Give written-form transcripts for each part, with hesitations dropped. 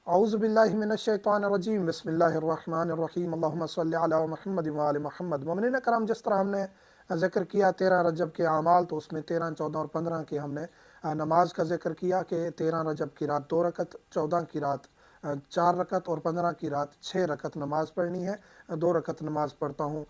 अऊज़ु बिल्लाहि मिनश्शैतानिर्रजीम बिस्मिल्लाहिर्रहमानिर्रहीम अल्लाहुम्मा सल्लि अला मुहम्मद व आलि मुहम्मद। मोमिनीन करम, जिस तरह हमने ज़िक्र किया 13 रजब के अमाल, तो उसमें 13, 14 और 15 की हमने नमाज का जिक्र किया कि 13 रजब की रात 2 रकत, 14 की रात 4 रकत और 15 की रात 6 रकत नमाज पढ़नी है। 2 रकत नमाज पढ़ता हूँ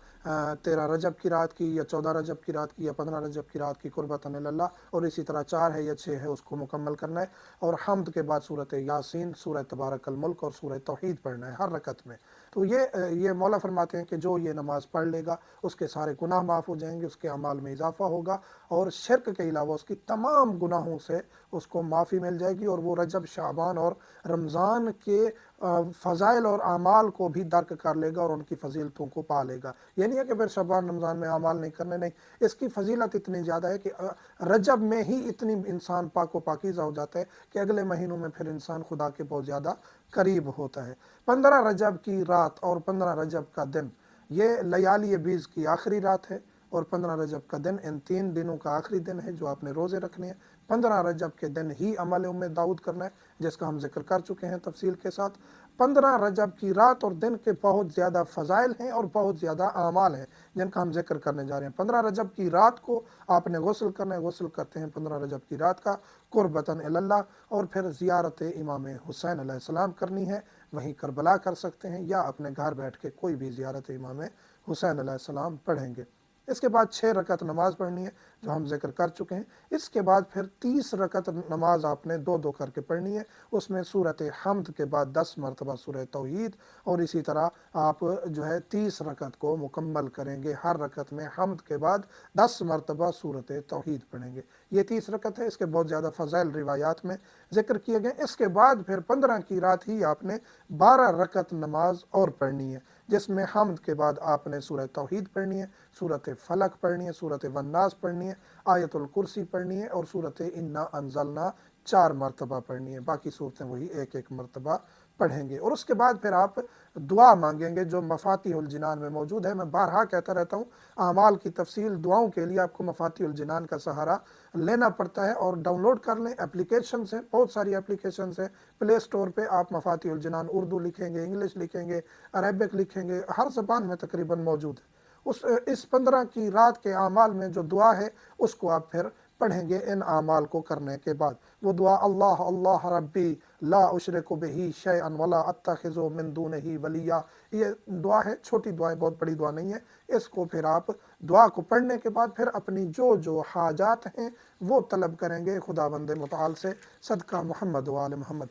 13 रजब की रात की, या 14 रजब की रात की, या 15 रजब की रात की कुर्बतन इलल्लाह, और इसी तरह 4 है या 6 है उसको मुकम्मल करना है। और हम्द के बाद सूरत यासीन, सूरत तबारकल मुल्क और सूरत तौहीद पढ़ना है हर रकत में। तो ये मौला फरमाते हैं कि जो ये नमाज पढ़ लेगा उसके सारे गुनाह माफ़ हो जाएंगे, उसके अमाल में इजाफा होगा, और शिरक के अलावा उसकी तमाम गुनाहों से उसको माफ़ी मिल जाएगी, और वो रजब, शाबान और रमज़ान के फ़ज़ाइल और अमाल को भी दर्क कर लेगा और उनकी फजीलतों को पा लेगा। ये नहीं है कि फिर शाबान रमज़ान में अमाल नहीं करने, नहीं, इसकी फजीलत इतनी ज़्यादा है कि रजब में ही इतनी इंसान पाक व पाकीज़ा हो जाता है कि अगले महीनों में फिर इंसान खुदा के बहुत ज़्यादा करीब होता है। 15 रजब की रात और 15 रजब का दिन, ये लयाली बीज की आखिरी रात है, और 15 रजब का दिन इन 3 दिनों का आखिरी दिन है जो आपने रोज़े रखने हैं। 15 रजब के दिन ही अमल उम्मे दाऊद करना है, जिसका हम जिक्र कर चुके हैं तफसील के साथ। 15 रजब की रात और दिन के बहुत ज़्यादा फ़ज़ाइल हैं और बहुत ज़्यादा आमाल हैं जिनका हम जिक्र करने जा रहे हैं। 15 रजब की रात को आपने गुस्ल करना है। गुस्ल करते हैं 15 रजब की रात का कुर्बतन इलल्लाह, और फिर ज़ियारत इमाम हुसैन अलैहिस्सलाम करनी है। वहीं करबला कर सकते हैं, या अपने घर बैठ के कोई भी ज़ियारत इमाम हुसैन अलैहिस्सलाम पढ़ेंगे। इसके बाद 6 रकत नमाज पढ़नी है जो हम जिक्र कर चुके हैं। इसके बाद फिर 30 रकत नमाज आपने दो दो करके पढ़नी है। उसमें सूरत हम्द के बाद 10 मरतबा सूरत तौहीद, और इसी तरह आप जो है 30 रकत को मुकम्मल करेंगे। हर रकत में हम्द के बाद 10 मरतबा सूरत तौहीद पढ़ेंगे। ये 30 रकत है। इसके बहुत ज़्यादा फ़ज़ाइल रिवायात में जिक्र किए गए। इसके बाद फिर 15 की रात ही आपने 12 रकत नमाज और पढ़नी है, जिसमें हम्द के बाद आपने सूरत तौहीद पढ़नी है, सूरत फलक पढ़नी है, सूरत वन्नास पढ़नी है, आयतुल कुर्सी पढ़नी है, और सूरत इन्ना अंजलना 4 मरतबा पढ़नी है। बाकी सूरतें वही एक एक मरतबा पढ़ेंगे। और उसके बाद फिर आप दुआ मांगेंगे जो मफातिहुल जिनान में मौजूद है। मैं बारहा कहता रहता हूँ, आमाल की तफसील दुआओं के लिए आपको मफातिहुल जिनान का सहारा लेना पड़ता है, और डाउनलोड कर लें। एप्लीकेशन है, बहुत सारी एप्लीकेशन है प्ले स्टोर पे। आप मफातिहुल जिनान उर्दू लिखेंगे, इंग्लिश लिखेंगे, अरबिक लिखेंगे, हर ज़बान में तकरीबन मौजूद है। इस 15 की रात के आमाल में जो दुआ है उसको आप फिर पढ़ेंगे। इन आमाल को करने के बाद वो दुआ, अल्लाह अल्लाह रब्बी ला उशरिकु बिही शैअन वला अत्तखिज़ु मिन दूनिही वलिया। ये दुआ है, छोटी दुआ है, बहुत बड़ी दुआ नहीं है। इसको फिर आप दुआ को पढ़ने के बाद फिर अपनी जो जो हाजात हैं वो तलब करेंगे खुदावंद मुताल से, सदका मोहम्मद व आले मोहम्मद।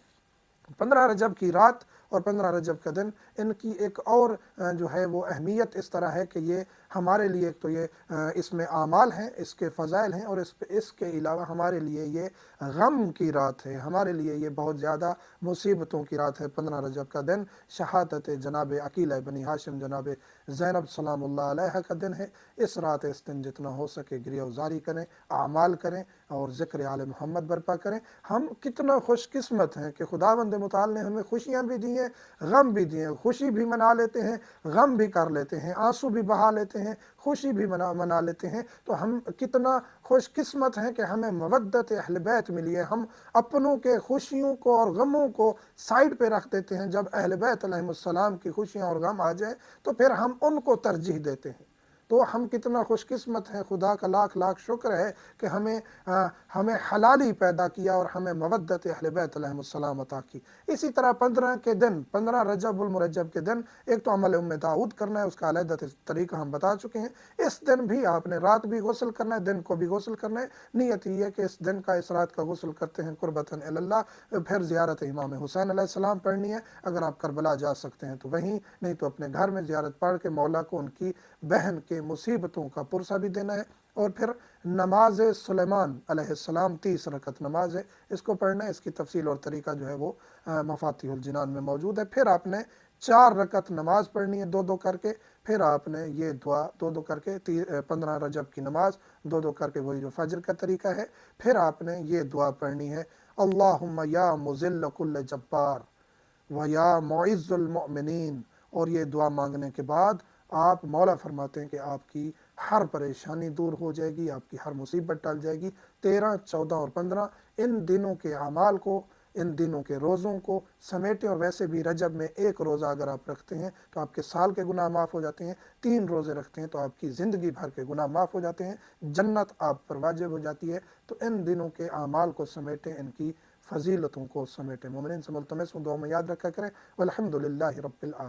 15 रजब की रात और 15 रजब का दिन, इनकी एक और जो है वो अहमियत इस तरह है कि ये हमारे लिए, एक तो ये इसमें आमाल हैं, इसके फ़ज़ाइल हैं, और इसके अलावा हमारे लिए ये गम की रात है, हमारे लिए ये बहुत ज़्यादा मुसीबतों की रात है। 15 रजब का दिन शहादत जनाब अकील बनी हाशिम जनाब ज़ैनब सलामुल्लाह अलैहा का दिन है। इस रात इस दिन जितना हो सके गिरियाज़ारी करें, आमाल करें, और ज़िक्र आले मोहम्मद बर्पा करें। हम कितना खुशकिस्मत हैं कि खुदावंद मुताल ने हमें खुशियाँ भी दी हैं, गम भी दिए हैं। खुशी भी मना लेते हैं, गम भी कर लेते हैं, आंसू भी बहा लेते हैं, खुशी भी मना लेते हैं। तो हम कितना खुशकिस्मत हैं कि हमें मवद्दत अहल बैत मिली है। हम अपनों के खुशियों को और गमों को साइड पे रख देते हैं। जब अहल बैत अलैहिस्सलाम की खुशियाँ और गम आ जाए तो फिर हम उनको तरजीह देते हैं। तो हम कितना खुशकिस्मत हैं, खुदा का लाख लाख शुक्र है कि हमें हलाली पैदा किया और हमें मवद्दत अहल बैत अलैहिस्सलाम अता की। इसी तरह 15 के दिन, 15 रजब उल मुरज्जब के दिन, एक तो अमल उम्मे दाऊद करना है, उसका अलहदा तरीका हम बता चुके हैं। इस दिन भी आपने रात भी गुस्ल करना है, दिन को भी गुस्ल करना है। नीयत ये है कि इस दिन का, इस रात का गुस्ल करते हैं कुर्बतन इलल्लाह। फिर ज़ियारत इमाम हुसैन अलैहिस्सलाम पढ़नी है। अगर आप करबला जा सकते हैं तो वहीं, नहीं तो अपने घर में ज़ियारत पढ़ के मौला को उनकी बहन के मुसीबतों का पुरसा भी देना है। और फिर नमाज सुलेमान अलैहिस्सलाम 30 रकत नमाज है, इसको पढ़ना है। इसकी तफसील और तरीका जो है वो मफातिहुल जिनान में मौजूद है। फिर आपने 4 रकत नमाज पढ़नी है दो दो करके। फिर आपने ये दुआ दो दो करके 15 रजब की नमाज दो दो करके, वही जो फजर का तरीका है। फिर आपने ये दुआ पढ़नी है, अल्लाहुम्मा या मुज़िल्ल कुल्ल जब्बार व या मुइज़्ज़ुल मुमिनीन। और ये दुआ मांगने के बाद आप, मौला फरमाते हैं कि आपकी हर परेशानी दूर हो जाएगी, आपकी हर मुसीबत टल जाएगी। 13, 14 और 15 इन दिनों के अमाल को, ان دنوں کے روزوں کو سمیٹیں، اور ویسے بھی رجب میں ایک روزہ اگر آپ رکھتے ہیں تو آپ کے سال کے گناہ معاف ہو جاتے ہیں، 3 روزے رکھتے ہیں تو آپ کی زندگی بھر کے گناہ معاف ہو جاتے ہیں، جنت آپ پر واجب ہو جاتی ہے۔ تو ان دنوں کے اعمال کو سمیٹیں، ان کی فضیلتوں کو سمیٹیں۔ مومنین سے ملتمس ہوں دعا میں یاد رکھا کریں۔ والحمد للہ رب العالمین۔